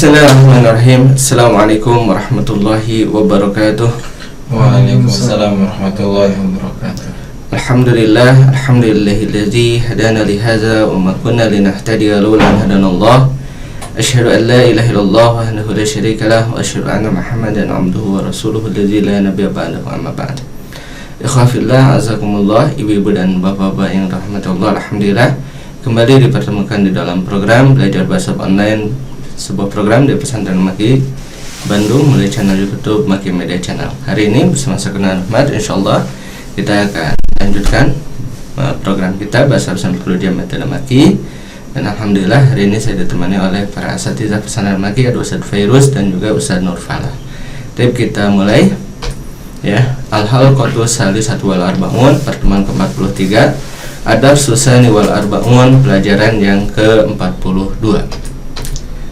Bismillahirrahmanirrahim. Assalamualaikum warahmatullahi wabarakatuh. Waalaikumsalam warahmatullahi wabarakatuh. Alhamdulillahilladzi hadana li hadza wa ma kunna linahtadiya laula an hadanallah. Asyhadu an la ilaha illallah wahdahu la syarika lah wa asyhadu anna Muhammadan abduhu wa rasuluhu alladzi la nabiyya ba'dahu amma ba'd. Ikhwafillah, azakumullah, ibu-ibu dan bapak-bapak yang rahmatullah. Alhamdulillah kembali dipertemukan di dalam program belajar bahasa online, sebuah program di Pesantren Maki Bandung melalui channel YouTube Maki Media Channel. Hari ini bersama saya Kurnia Ahmad, insyaallah kita akan lanjutkan program kita bahasa Pesantren Metode Maki. Dan alhamdulillah hari ini saya ditemani oleh para asatizah Pesantren Maki, ada Ustaz Fairuz dan juga Ustaz Nurfalah. Tapi kita mulai ya. Al-Halqatu Salisatu wal Arbaun, pertemuan ke-43, Adab Susani wal Arbaun, pelajaran yang ke-42.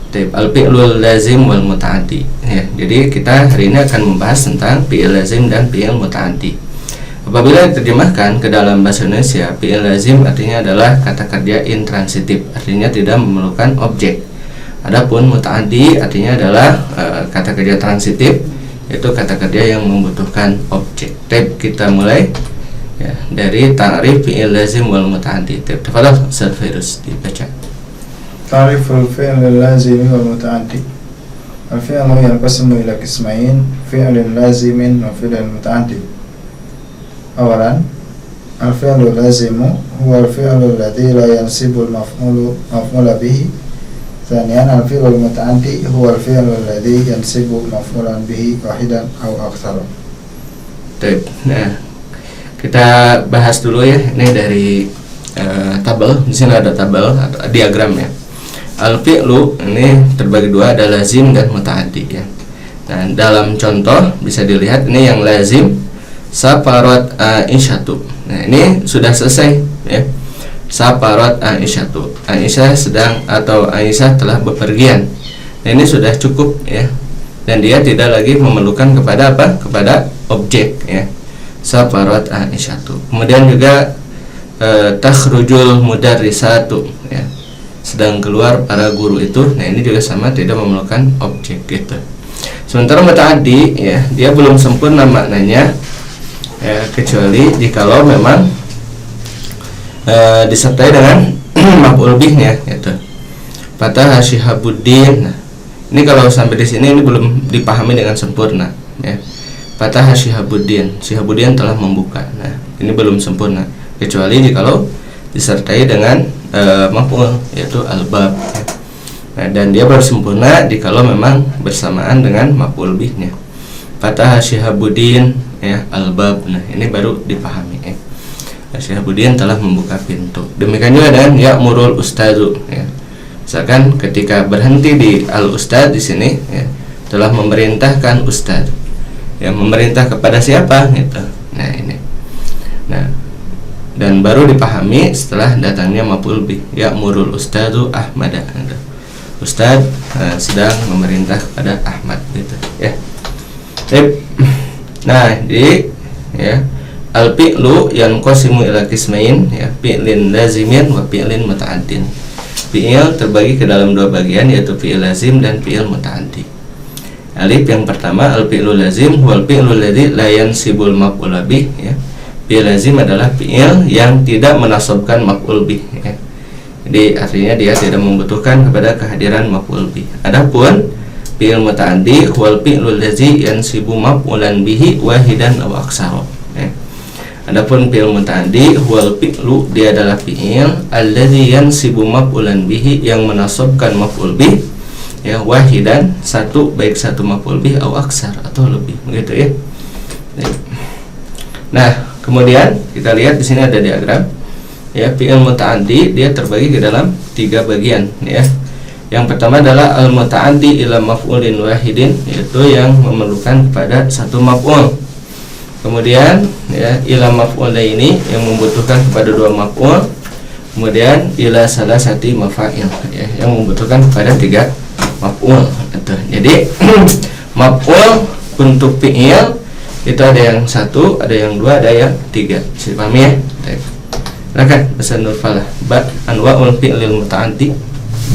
Al-fi'lul lazim wal muta'addi ya. Jadi kita hari ini akan membahas tentang fi'il lazim dan fi'il muta'addi. Apabila diterjemahkan ke dalam bahasa Indonesia, fi'il lazim artinya adalah kata kerja intransitif, artinya tidak memerlukan objek. Adapun muta'addi artinya adalah kata kerja transitif, yaitu kata kerja yang membutuhkan objek. Kita mulai ya, dari ta'rif fi'il lazim wal muta'addi. Tafadhal Ustaz Fairuz dibaca. تعريف الفعل اللازم والمتعدي. الفعل ينقسم إلى قسمين: فعل لازم وفعل متعدي. أولا، الفعل اللازم هو الفعل الذي لا ينصب المفعول به. ثانيا، الفعل المتعدي هو الفعل الذي ينصب مفعولا به واحدا أو أكثر. Nah, kita bahas dulu ya. Ini dari tabel. Di sini ada tabel atau diagram ya. Al-fi'lu ini terbagi dua, ada lazim dan muta'addi ya. Nah, dalam contoh bisa dilihat ini yang lazim, safarat Aisyatu. Nah, ini sudah selesai ya. Safarat Aisyatu. Aisyah sedang atau Aisyah telah bepergian. Nah, ini sudah cukup ya. Dan dia tidak lagi memerlukan kepada apa? Kepada objek ya. Safarat Aisyatu. Kemudian juga takhrujul mudarrisatu ya. Sedang keluar para guru itu. Nah, ini juga sama, tidak memerlukan objek gitu. Sementara muta'addi ya, dia belum sempurna maknanya ya, kecuali jikalau memang disertai dengan maf'ul bihnya gitu. Fatah Syihabuddin. Nah, ini kalau sampai di sini ini belum dipahami dengan sempurna ya. Fatah Syihabuddin. Syihabuddin telah membuka. Nah, ini belum sempurna kecuali jikalau disertai dengan maf'ul, yaitu al-bab ya. Nah, dan dia baru sempurna jikalau memang bersamaan dengan maf'ul bihnya. Fatah Syihabuddin ya al-bab. Nah, ini baru dipahami ya. Syihabuddin telah membuka pintu. Demikian juga dengan ya'murul ustadzu ya. Misalkan ketika berhenti di al-ustadz di sini ya, telah memerintahkan ustadz. Ya, memerintah kepada siapa gitu. Nah, ini. Nah, dan baru dipahami setelah datangnya maf'ul bih, ya'murul ustadzu Ahmada. Ustadz sedang memerintah kepada Ahmad gitu ya. Nah, jadi ya, al-fi'lu yanqasimu ila qismain ya, fi'lin lazimin wa fi'lin muta'addin. Fi'il terbagi ke dalam dua bagian, yaitu fi'il lazim dan fi'il muta'addi. Alif yang pertama, al-fi'lu lazim wal fi'lu alladzi la yansibul maf'ul bih ya. Fi'il lazim adalah fi'il yang tidak menasabkan maf'ul bih ya. Jadi artinya dia tidak membutuhkan kepada kehadiran maf'ul bih. Adapun fi'il muta'addi wal fi'lul ladzi yansibu maf'ulan bihi wahidan aw aksara ya. Adapun fi'il muta'addi wal fi'lu, dia adalah fi'il alladzi yansibu maf'ulan bihi, yang menasabkan maf'ul bih ya, wahidan, satu, baik satu maf'ul bih aw aksar atau lebih begitu ya. Nah, kemudian kita lihat di sini ada diagram ya. Fi'il muta'addi dia terbagi ke dalam tiga bagian ya. Yang pertama adalah al-muta'addi ila maf'ulin wahidin, yaitu yang memerlukan kepada satu maf'ul. Kemudian ya, ila maf'ulaini, yang membutuhkan kepada dua maf'ul. Kemudian ila salasati mafa'il ya, yang membutuhkan kepada tiga maf'ul gitu. Jadi maf'ul untuk fi'il itu ada yang satu, ada yang dua, ada yang tiga. Bisa dipahami ya? Silakan Ustaz Nurfalah. Anwa'ul fi'lil muta'addi.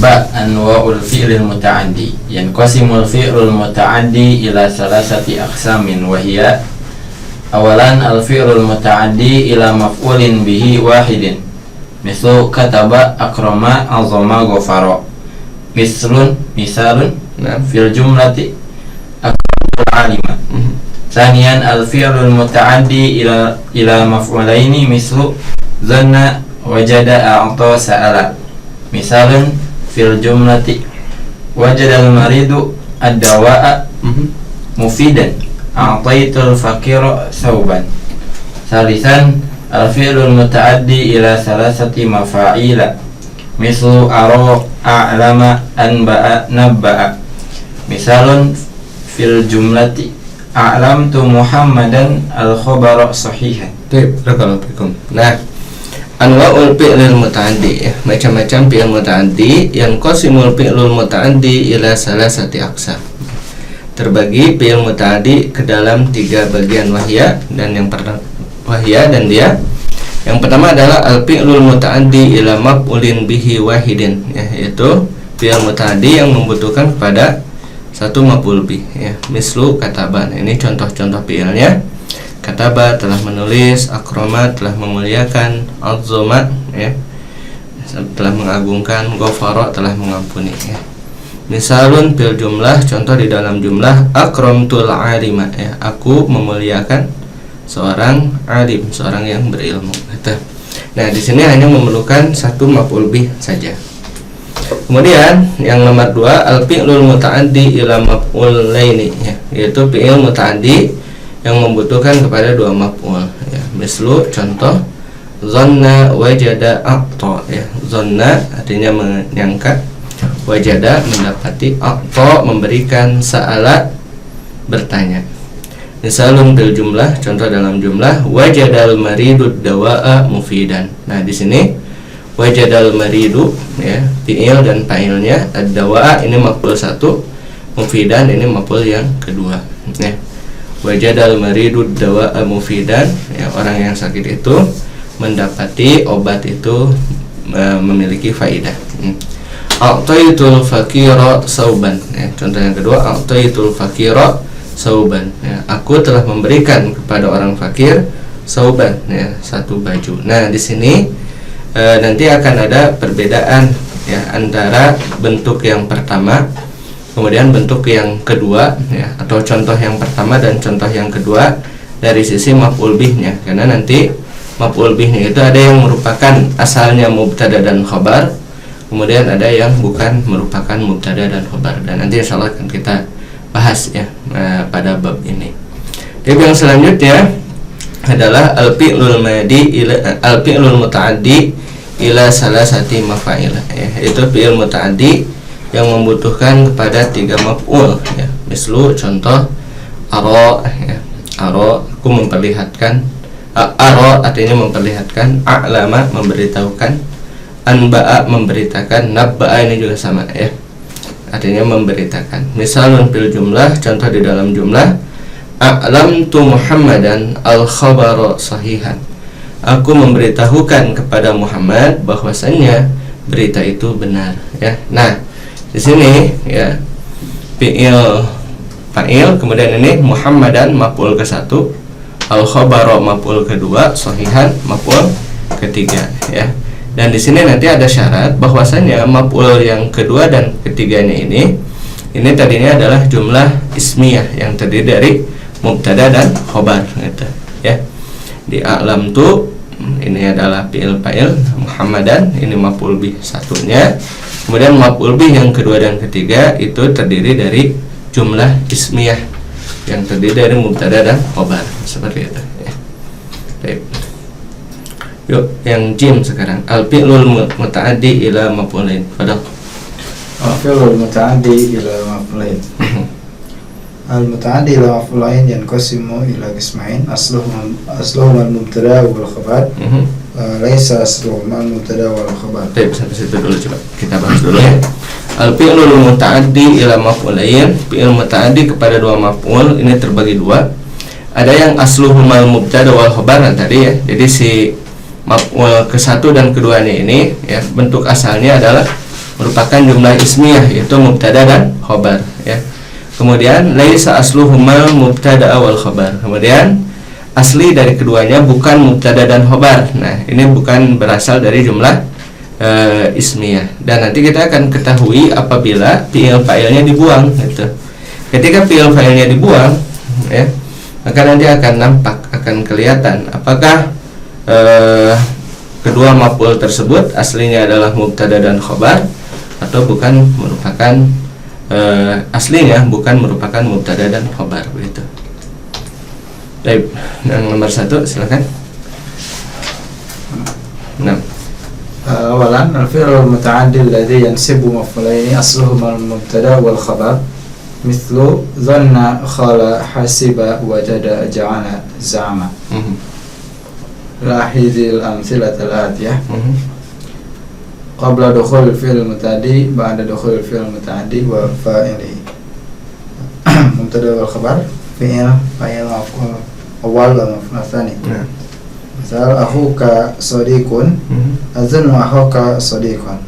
Ba anwa'ul fi'lil muta'addi. Yanqasimul fi'lul muta'addi ila salasati aqsamin wa hiya: awalan al-fi'lul muta'addi ila maf'ulin bihi wahidin, mislu kataba, akrama, azama, ghafara. Misalun fil jumlati akramul alima. Thaniyan al-fi'lul muta'addi ila maf'ulaini, mislu zanna, wajada, a'ta, sa'ala. Misalun fil jumlati wajada al-maridu ad-dawa'a mufidan, a'taitul faqira sauban. Salisan al-fi'lul muta'addi ila salasati mafa'ila, mislu ara, a'lama, anba'a, nabba'a. Misalun fil jumlati a'lamtu Muhammadan al-khabara sahihan. Barakallahu. Nah, anwa'ul fi'lil muta'addi ya, macam-macam fi'il muta'addi. Yang qasimul fi'lul muta'addi ila salasati aqsam. Terbagi fi'il muta'addi ke dalam 3 bagian wahya, dan yang pertama wahya dan dia. Yang pertama adalah al-fi'lul muta'addi ila maf'ulin bihi wahidin ya, yaitu fi'il muta'addi yang membutuhkan kepada satu maf'ul bih ya. Mislu kataba. Ini contoh-contoh fi'ilnya. Kataba telah menulis, akrama telah memuliakan, azama ya telah mengagungkan, ghafara telah mengampuni ya. Misalun fil jumlah, contoh di dalam jumlah, akramtul alima ya, aku memuliakan seorang alim, seorang yang berilmu gitu. Nah, di sini hanya memerlukan satu maf'ul bih saja. Kemudian yang nomor 2, al-fi'lul muta'addi ila maf'ulaini ya, yaitu fi'il muta'addi yang membutuhkan kepada 2 maf'ul ya. Mislu contoh zanna, wajada, a'ta ya. Zanna artinya menyangka, wajada mendapati, a'ta memberikan, sa'ala bertanya. Misalun bil jumlah, contoh dalam jumlah, wajadal maridu dawa'a mufidan. Nah, di sini wajadal maridu ya, fi'il dan fa'ilnya, ad-dawa'a ini maf'ul 1, mufidan ini maf'ul yang kedua ya. Wajadal maridu dawa'a mufidan ya, orang yang sakit itu mendapati obat itu memiliki faidah. A'taitul faqira sauban ya, contoh yang kedua, a'taitul faqira sauban ya, aku telah memberikan kepada orang fakir sauban ya, satu baju. Nah, di sini nanti akan ada perbedaan ya antara bentuk yang pertama kemudian bentuk yang kedua ya, atau contoh yang pertama dan contoh yang kedua dari sisi maf'ul bihnya, karena nanti maf'ul bihnya itu ada yang merupakan asalnya mubtada dan khabar, kemudian ada yang bukan merupakan mubtada dan khabar, dan nanti insyaallah akan kita bahas ya pada bab ini. Jadi yang selanjutnya adalah al-fi'lul muta'addi ila salasati mafa'ilah ya, yaitu fi'il muta'addi yang membutuhkan kepada 3 maf'ul ya. Mislu contoh ara ya, ara aku memperlihatkan, ara artinya memperlihatkan, a'lama memberitahukan, anba'a memberitakan, nabba'a ini juga sama ya, artinya memberitakan. Misalun fil jumlah, contoh di dalam jumlah, a'lamtu Muhammadan al-khabara sahihan, aku memberitahukan kepada Muhammad bahwasanya berita itu benar ya. Nah, di sini ya fi'il fa'il, kemudian ini Muhammadan maf'ul ke-1, al-khabara maf'ul kedua, sahihan maf'ul ketiga ya. Dan di sini nanti ada syarat bahwasanya maf'ul yang kedua dan ketiganya ini tadinya adalah jumlah ismiyah yang terdiri dari mubtada dan khabar gitu ya. Di a'lamtu ini adalah fi'il fa'il, Muhammadan ini maf'ul bih satunya, kemudian maf'ul bih yang kedua dan ketiga itu terdiri dari jumlah ismiyah yang terdiri dari mubtada dan khabar, seperti itu ya. Baik. Yuk, yang jim sekarang, al-fi'lul muta'addi ila maf'ulain. Padahal al-fi'lul muta'addi ila maf'ulain. Al-muta'addi ila maf'ulain yanqasimu ila qismain, asluhum al-mubtada wal khabar. Laisa asluhum al-mubtada wal khabar. Baik, sampai situ dulu, coba kita bahas dulu ya. Al-fi'lul muta'addi ila maf'ulain, fi'il muta'addi kepada 2 maf'ul ini terbagi 2. Ada yang asluhum al-mubtada wal khabar tadi ya. Jadi si maf'ul ke-1 dan keduanya ini ya, bentuk asalnya adalah merupakan jumlah ismiyah, yaitu mubtada dan khobar ya. Kemudian laisa asluhumal mubtada wal khobar. Kemudian asli dari keduanya bukan mubtada dan khobar. Nah, ini bukan berasal dari jumlah ismiyah. Dan nanti kita akan ketahui apabila fi'il fa'ilnya dibuang gitu. Ketika fi'il fa'ilnya dibuang ya, maka nanti akan nampak, akan kelihatan apakah kedua maf'ul tersebut aslinya adalah mubtada dan khobar atau bukan merupakan aslinya bukan merupakan mubtada dan khobar begitu. Baik, yang nomor 1 silakan. Nah, awalan al-fi'l al-muta'addi alladhi yansibu maf'ulaini asluhuma al-mubtada wal khabar mithlu dhanna, khala, hasiba, wajada, ja'ala, za'ama. Lahidil amthilat al-atiyah. Qabla dukhul fi'l muta'addi, ba'da dukhul fi'l muta'addi wa fa'ilihi. Mubtada wal khabar fi'il fa'il maf'ul awal wa maf'ul tsani. Misal akhuka sadiqun, azunnu akhuka sadiqan.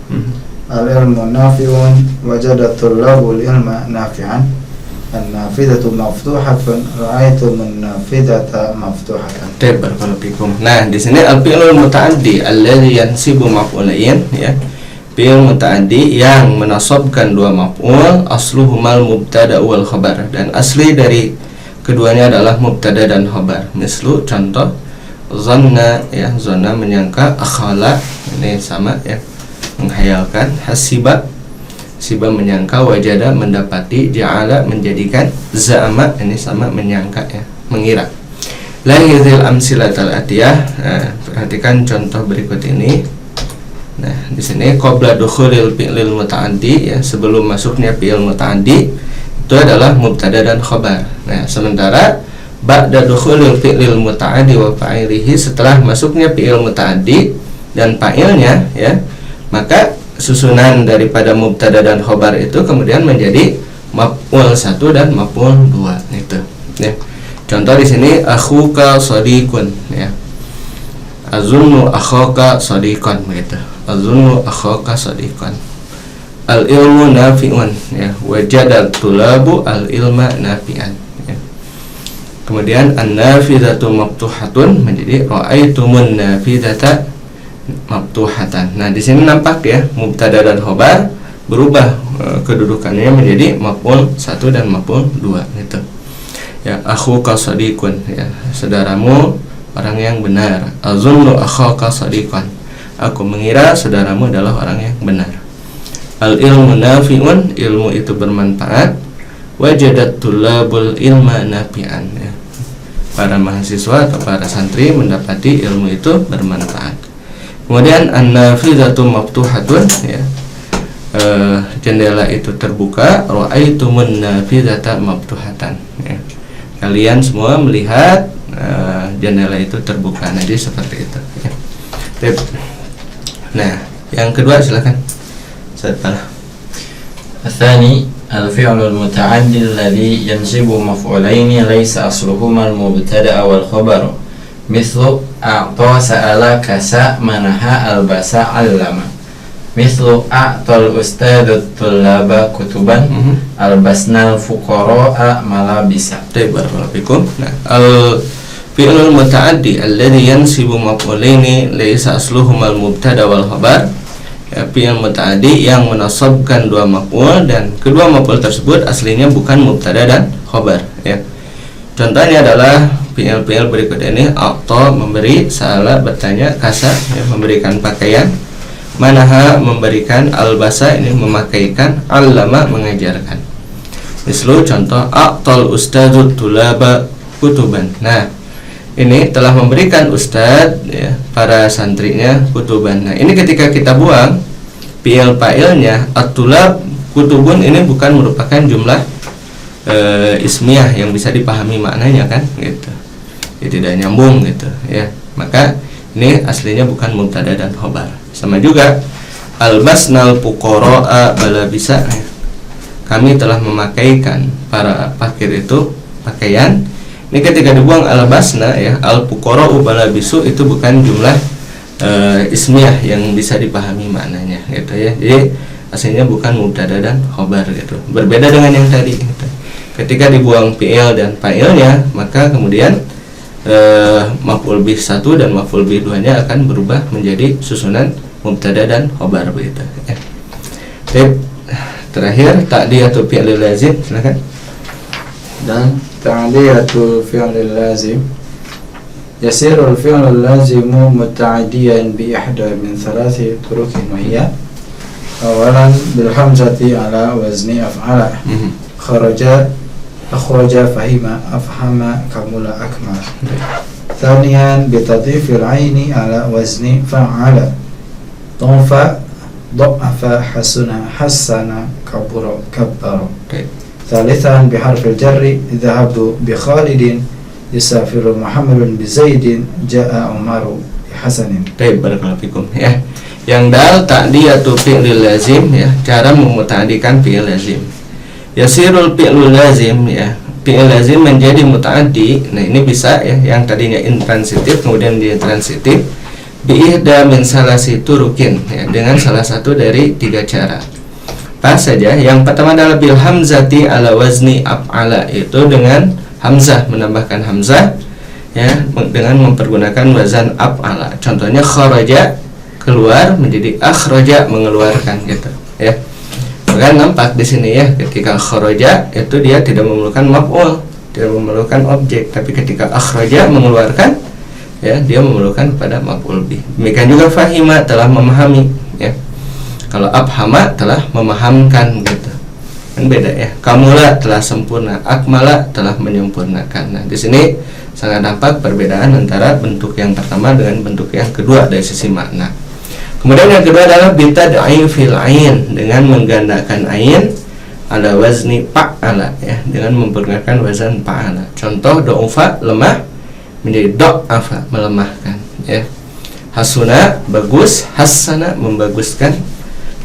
Al-ilmu nafi'un, wajada tullabul ilma nafi'an. An-nafidatu maftuhatun, ra'aitu an-nafidata maftuhatan. Barakallahu fikum. Nah, di sini al-fi'lul muta'addi alladzi yansibu maf'ulain ya. Fi'il muta'addi yang menasabkan dua maf'ul, asluhumal mubtada wal khabar, dan asli dari keduanya adalah mubtada dan khabar. Mislu contoh zanna ya, zanna menyangka, akhala ini sama ya, menghayalkan, hasiba siba menyangka, wajada mendapati, ja'ala menjadikan, za'ama ini sama menyangka ya, mengira. Lahidil amsilatal atiyah. Nah, perhatikan contoh berikut ini. Nah, di sini qabla dukhulil fi'lil muta'addi ya, sebelum masuknya fi'il muta'addi itu adalah mubtada dan khabar. Nah, sementara ba'da dukhulil fi'lil muta'addi wa fa'ilihi, setelah masuknya fi'il muta'addi dan fa'ilnya ya, maka susunan daripada mubtada dan khobar itu kemudian menjadi maf'ul 1 dan maf'ul 2 itu ya. Contoh di sini akhuka shadiqun ya. Azunnu akhaka shadiqan begitu. Azunnu akhaka shadiqan. Al ilmu nafi'un ya. Wajada tulabu al ilma nafi'an ya. Kemudian an-nafidatu maftuhatun menjadi ra'aitumun nafidata maftuhatan. Nah, di sini nampak ya, mubtada dan khobar berubah kedudukannya menjadi maf'ul 1 dan maf'ul 2 gitu. Ya, akhuka shadiqun ya, saudaramu orang yang benar. Azunnu akhaka shadiqan, aku mengira saudaramu adalah orang yang benar. Al ilmu nafi'un, ilmu itu bermanfaat. Wajadat tulabul ilma nafi'an ya, para mahasiswa atau para santri mendapati ilmu itu bermanfaat. Kemudian an-nafidatu maftuhatun ya, jendela itu terbuka. Ra'aitumun nafidata maftuhatan ya, kalian semua melihat jendela itu terbuka. Nah, jadi seperti itu ya. Nah, yang kedua silakan Ustaz. Tsani al-fi'lul muta'addi alladhi yansibu maf'ulaini laysa asluhuma al-mubtada wal khabar. Mislu a'ta sa'ala kasa manaha albasa 'allama. Mislu a'tal ustadut tullaba kutuban albasnal fuqara'a malabisa. Barakallahu fikum. Nah, al-fi'lul muta'addi alladhi yansibu maf'ulaini laysa asluhumal mubtada wal khabar. Ya, fi'il muta'addi yang menasabkan dua maf'ul dan kedua maf'ul tersebut aslinya bukan mubtada dan khabar ya. Contohnya adalah fi'il-fi'il berikut ini. A'ta memberi, sa'ala bertanya, kasa ya, memberikan pakaian, manaha memberikan, albasa ini memakaikan, 'allama mengajarkan. Mislu contoh a'tal ustadzut tulaba kutuban. Nah, ini telah memberikan ustadz ya, para santrinya kutuban. Nah, ini ketika kita buang fi'il fa'ilnya at-tulab kutubun, ini bukan merupakan jumlah ismiyah yang bisa dipahami maknanya kan gitu. Ya, tidak nyambung gitu ya. Maka ini aslinya bukan mubtada dan khabar. Sama juga albasnal fuqara'a balabisa ya. Kami telah memakaikan para fakir itu pakaian. Ini ketika dibuang albasna ya, al-fuqara'u balabisu, itu bukan jumlah ismiyah yang bisa dipahami maknanya gitu ya. Jadi aslinya bukan mubtada dan khobar gitu. Berbeda dengan yang tadi gitu. Ketika dibuang fi'il dan fa'ilnya, maka kemudian maf'ul bih 1 dan maf'ul bih 2-nya akan berubah menjadi susunan mubtada dan khobar begitu ya. Terakhir ta'diyatul fi'lil lazim, silakan. Dan ta'diyatul fi'lil lazim yasirul fi'lul lazimu muta'addiyan bi ihda min thalathi turukin wa hiya awalan bil hamzati ala wazni af'ala kharaja akhraja fahima afhama kamula akmal. Thaniyan bi tadhifil aini ala wazni fa'ala tonfa ضعف حسن حسن كبر كبر. ثالثا بحرف الجر ذهبت بخالد يسافر محمد بزيد جاء عمر بحسن. Baik, barakallahu fikum ya. Yang dal ta'diyatul fi'lil lazim ya, cara memuta'addikan fi'il lazim. Yasirul fi'lul lazim ya, fi'il lazim menjadi muta'addi. Nah, ini bisa ya, yang tadinya intransitif kemudian dia transitif. Bi'ihda min salasi turukin ya, dengan salah satu dari 3 cara. Pas saja. Yang pertama adalah bil hamzati ala wazni af'ala, itu dengan hamzah, menambahkan hamzah ya, dengan mempergunakan wazan af'ala. Contohnya kharaja, keluar, menjadi akhraja, mengeluarkan gitu ya. Maka nampak di sini ya, ketika kharaja itu dia tidak memerlukan maf'ul, tidak memerlukan objek, tapi ketika akhraja, mengeluarkan ya, dia memerlukan kepada maf'ul bih. Demikian juga fahima, telah memahami ya. Kalau afhama, telah memahamkan gitu. Kan beda ya. Kamula, telah sempurna. Akmala, telah menyempurnakan. Nah, di sini sangat nampak perbedaan antara bentuk yang pertama dengan bentuk yang kedua dari sisi makna. Kemudian yang kedua adalah bitad'ifil ain, dengan menggandakan ain ala wazni fa'ala ya, dengan mempergunakan wazan fa'ala. Contoh do'ufa, lemah, menjadi do'afa, melemahkan ya. Hasuna, bagus. Hasana, membaguskan.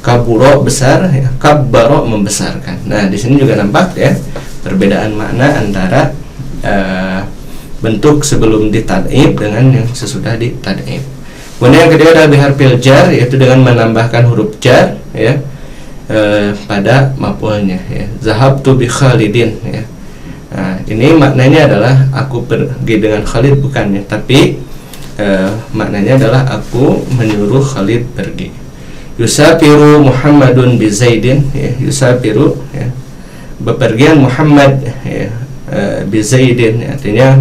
Kaburo, besar ya. Kabbaro, membesarkan. Nah, di sini juga nampak ya perbedaan makna antara bentuk sebelum ditad'ib dengan yang sesudah ditad'ib. Kemudian yang kedua adalah biharfil jar, yaitu dengan menambahkan huruf jar ya pada maf'ulnya ya. Zahabtu bi Khalidin ya. Nah, ini maknanya adalah aku pergi dengan Khalid, bukan ya, tapi maknanya adalah aku menyuruh Khalid pergi. Yusafiru Muhammadun bi Zaidin ya, yusafiru ya, bepergian Muhammad ya, bi Zaidin ya, artinya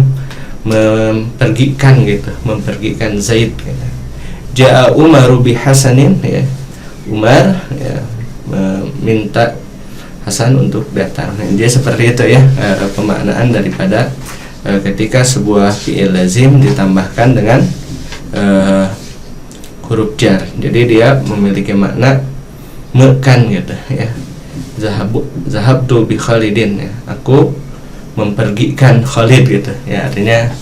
mempergikan gitu, mempergikan Zaid gitu. Ja'a Umaru bi Hasanin ya, Umar ya, meminta Hasan untuk datang. Nah, dia seperti itu ya pemaknaan daripada ketika sebuah fi'il lazim ditambahkan dengan huruf jar. Jadi dia memiliki makna mekan gitu ya. Zahabtu bi Khalidin ya, aku mempergikan Khalid gitu ya, artinya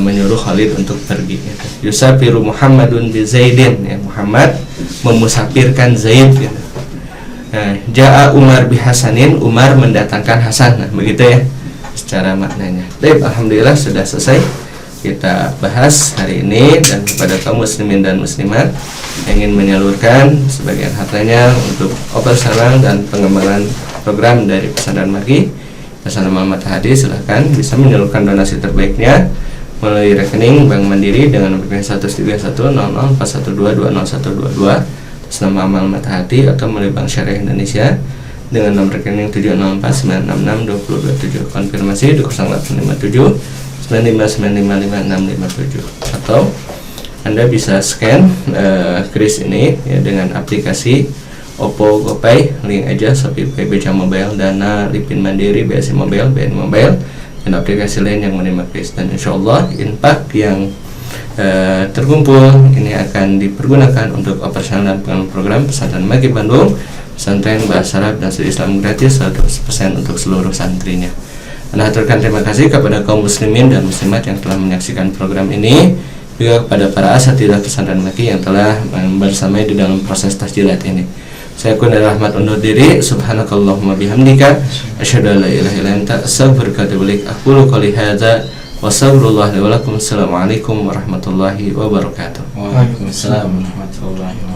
menyuruh Khalid untuk pergi gitu. Yusafiru Muhammadun bi Zaidin ya, Muhammad memusafirkan Zaid gitu. Nah, Ja'a Umar bi Hasanin, Umar mendatangkan Hasan. Nah, begitu ya secara maknanya. Baik, alhamdulillah sudah selesai kita bahas hari ini. Dan kepada kaum muslimin dan muslimat yang ingin menyalurkan sebagian hartanya untuk operasional dan pengembangan program dari Pesantren Maki Pesantren Muhammad Hadi, silahkan bisa menyalurkan donasi terbaiknya melalui rekening Bank Mandiri dengan nomor 1310041220122 nama Amal Mata Hati, atau melalui Bank Syariah Indonesia dengan nomor rekening 704966227. Konfirmasi 0857 95955657. Atau Anda bisa scan kris ini ya, dengan aplikasi Oppo GoPay, link aja Shopee Pay, Beca Mobile, Dana, Lipin Mandiri, BSI Mobile, BNI Mobile, dan aplikasi lain yang menerima kris. Dan insyaallah infak yang terkumpul ini akan dipergunakan untuk operasional dan pengembangan program Pesantren Maki Bandung, pesantren bahasa Arab dan studi Islam gratis 100% untuk seluruh santrinya. Anda aturkan terima kasih kepada kaum muslimin dan muslimat yang telah menyaksikan program ini, juga kepada para asatidzah Pesantren Maki yang telah bersamai di dalam proses tasjilat ini. Saya Kunir Rahmat undur diri. Subhanakallahumma bihamdika asyhadu an la ilaha illa anta astaghfiruka wa atubu ilaik. Aqulu qouli hadza wa sallallahu alaihi wa sallam. Assalamualaikum warahmatullahi wabarakatuh. Waalaikumsalam warahmatullahi wabarakatuh.